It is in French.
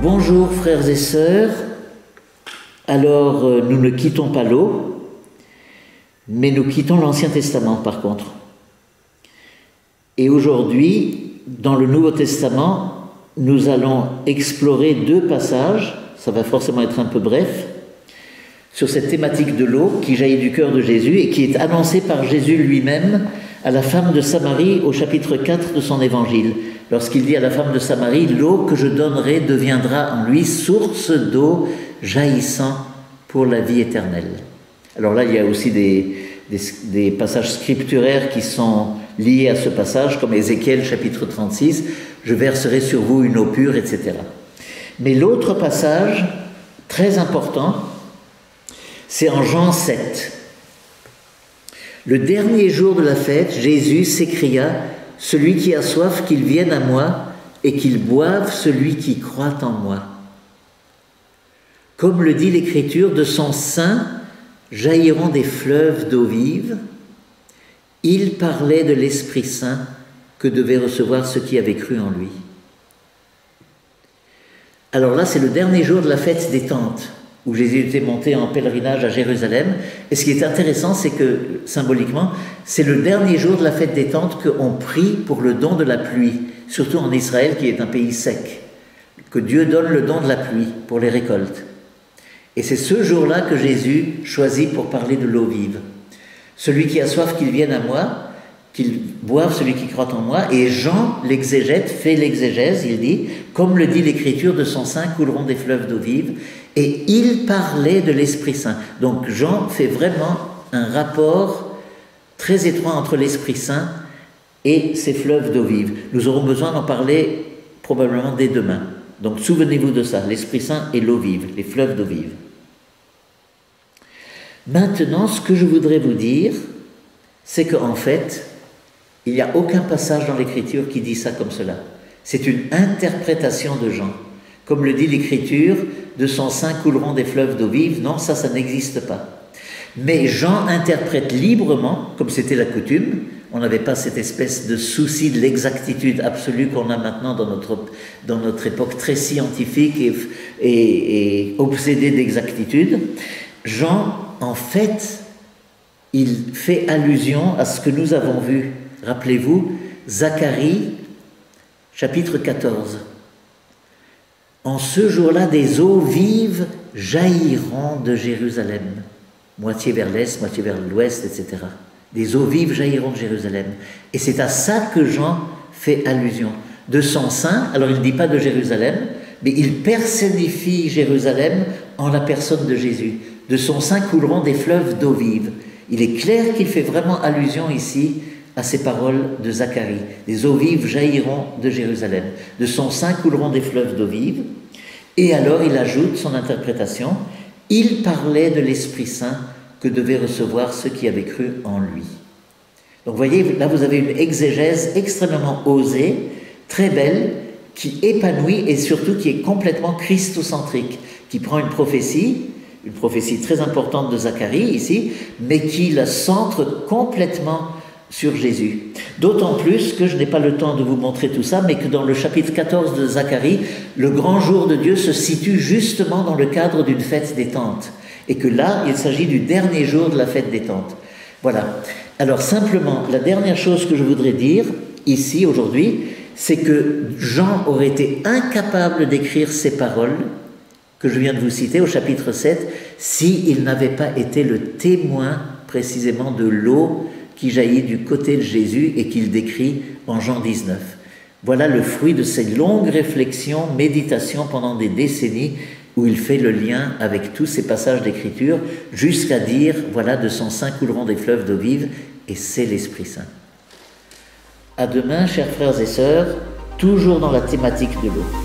Bonjour frères et sœurs. Alors nous ne quittons pas l'eau, mais nous quittons l'Ancien Testament par contre. Et aujourd'hui, dans le Nouveau Testament, nous allons explorer deux passages, ça va forcément être un peu bref, sur cette thématique de l'eau qui jaillit du cœur de Jésus et qui est annoncée par Jésus lui-même à la femme de Samarie au chapitre 4 de son évangile. Lorsqu'il dit à la femme de Samarie, « L'eau que je donnerai deviendra en lui source d'eau jaillissant pour la vie éternelle. » Alors là, il y a aussi des passages scripturaires qui sont liés à ce passage, comme Ézéchiel chapitre 36, « Je verserai sur vous une eau pure, etc. » Mais l'autre passage, très important, c'est en Jean 7. Le dernier jour de la fête, Jésus s'écria, « Celui qui a soif, qu'il vienne à moi, et qu'il boive celui qui croit en moi. » Comme le dit l'Écriture, de son sein jailliront des fleuves d'eau vive. Il parlait de l'Esprit Saint que devaient recevoir ceux qui avaient cru en lui. Alors là, c'est le dernier jour de la fête des tentes, où Jésus était monté en pèlerinage à Jérusalem. Et ce qui est intéressant, c'est que, symboliquement, c'est le dernier jour de la fête des tentes qu'on prie pour le don de la pluie, surtout en Israël, qui est un pays sec, que Dieu donne le don de la pluie pour les récoltes. Et c'est ce jour-là que Jésus choisit pour parler de l'eau vive. Celui qui a soif, qu'il vienne à moi, qu'il boive celui qui croit en moi. Et Jean, l'exégète, fait l'exégèse, il dit, comme le dit l'Écriture, de son sein couleront des fleuves d'eau vive. Et il parlait de l'Esprit Saint. Donc Jean fait vraiment un rapport très étroit entre l'Esprit Saint et ces fleuves d'eau vive. Nous aurons besoin d'en parler probablement dès demain. Donc souvenez-vous de ça, l'Esprit Saint et l'eau vive, les fleuves d'eau vive. Maintenant, ce que je voudrais vous dire, c'est qu'en fait, il n'y a aucun passage dans l'Écriture qui dit ça comme cela. C'est une interprétation de Jean. Comme le dit l'Écriture, de son sein couleront des fleuves d'eau vive. Non, ça n'existe pas. Mais Jean interprète librement, comme c'était la coutume. On n'avait pas cette espèce de souci de l'exactitude absolue qu'on a maintenant dans notre époque très scientifique et obsédée d'exactitude. Jean, en fait, il fait allusion à ce que nous avons vu. Rappelez-vous, Zacharie, chapitre 14. En ce jour-là, des eaux vives jailliront de Jérusalem, moitié vers l'est, moitié vers l'ouest, etc. Des eaux vives jailliront de Jérusalem. Et c'est à ça que Jean fait allusion. De son sein, alors il ne dit pas de Jérusalem, mais il personnifie Jérusalem en la personne de Jésus. De son sein couleront des fleuves d'eau vive. Il est clair qu'il fait vraiment allusion ici à ces paroles de Zacharie. Des eaux vives jailliront de Jérusalem. De son sein couleront des fleuves d'eau vive. Et alors il ajoute son interprétation. Il parlait de l'Esprit Saint que devaient recevoir ceux qui avaient cru en lui. Donc vous voyez, là vous avez une exégèse extrêmement osée, très belle, qui épanouit et surtout qui est complètement christocentrique, qui prend une prophétie très importante de Zacharie ici, mais qui la centre complètement sur Jésus. D'autant plus que je n'ai pas le temps de vous montrer tout ça, mais que dans le chapitre 14 de Zacharie, le grand jour de Dieu se situe justement dans le cadre d'une fête des tentes. Et que là, il s'agit du dernier jour de la fête des tentes. Voilà. Alors simplement, la dernière chose que je voudrais dire ici, aujourd'hui, c'est que Jean aurait été incapable d'écrire ces paroles que je viens de vous citer au chapitre 7, s'il n'avait pas été le témoin précisément de l'eau qui jaillit du côté de Jésus et qu'il décrit en Jean 19. Voilà le fruit de ces longues réflexions, méditations pendant des décennies où il fait le lien avec tous ces passages d'Écriture jusqu'à dire, voilà, de son sein couleront des fleuves d'eau vive et c'est l'Esprit Saint. À demain, chers frères et sœurs, toujours dans la thématique de l'eau.